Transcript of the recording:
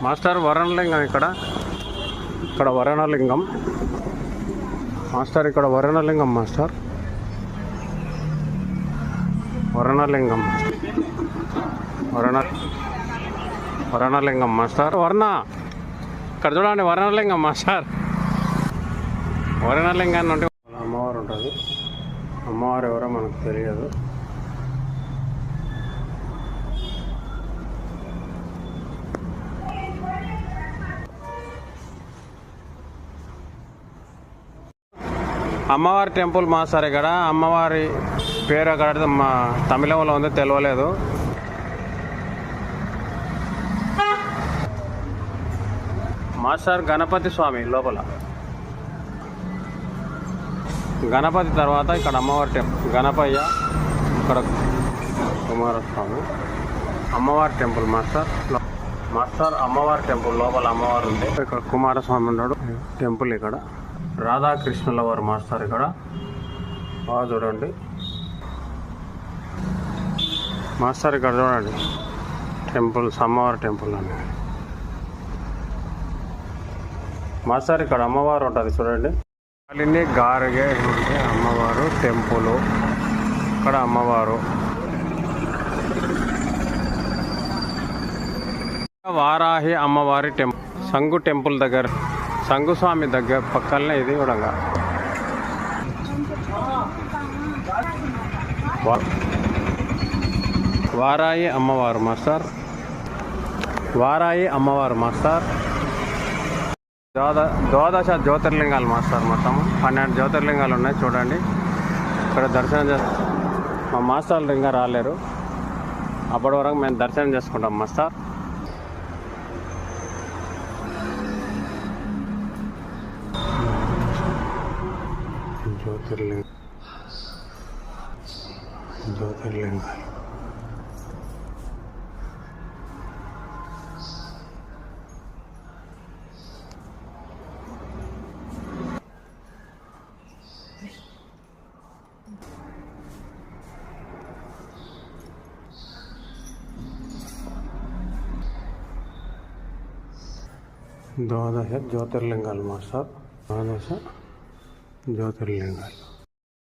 Master వరుణలింగం ఇక్కడ వరుణలింగం master, ఇక్కడ వరుణలింగం master, వరుణలింగం వరుణలింగం master. ఇక్కడ చూడండి వరుణలింగం మాస్టర్. వరుణలింగాన్ని ఉంటే అమ్మవారు ఉంటుంది. అమ్మవారు ఎవరో మనకు తెలియదు. అమ్మవారి టెంపుల్ మాస్టర్. ఇక్కడ అమ్మవారి పేరు అక్కడ మా తమిళంలో ఉంది, తెలియలేదు. మాస్టర్ గణపతి స్వామి లోపల, గణపతి తర్వాత ఇక్కడ అమ్మవారి టెంపుల్, గణపయ్య, ఇక్కడ కుమారస్వామి. అమ్మవారి టెంపుల్ మాస్టర్ అమ్మవారి టెంపుల్ లోపల అమ్మవారు ఉంది. ఇక్కడ కుమారస్వామి ఉన్నాడు. టెంపుల్ ఇక్కడ రాధాకృష్ణుల వారు మాస్టర్. ఇక్కడ బాగా చూడండి మాస్టర్. ఇక్కడ చూడండి టెంపుల్స్, అమ్మవారి టెంపుల్ అండి మాస్టర్. ఇక్కడ అమ్మవారు ఉంటుంది చూడండి. కాలిని గారిగే ఉంటే అమ్మవారు టెంపుల్. ఇక్కడ అమ్మవారు. వారాహి అమ్మవారి టెంపుల్ సంగు టెంపుల్ దగ్గర, సంగు స్వామి దగ్గర పక్కనే ఇది కూడా. వారాయి అమ్మవారు మాస్టర్, వారాయి అమ్మవారు మాస్టర్. ద్వాదశ జ్యోతిర్లింగాలు మాస్టర్. మొత్తం 12 జ్యోతిర్లింగాలు ఉన్నాయి చూడండి. ఇక్కడ దర్శనం మా మాస్టర్లు ఇంకా రాలేరు. అప్పటి వరకు మేము దర్శనం చేసుకుంటాం మాస్టర్. జ్యోతిర్లింగాలు ద్వాదశ జ్యోతిర్లింగాలు మాస్టర్. ద్వాదశ జ్యోతిర్లింగాలు.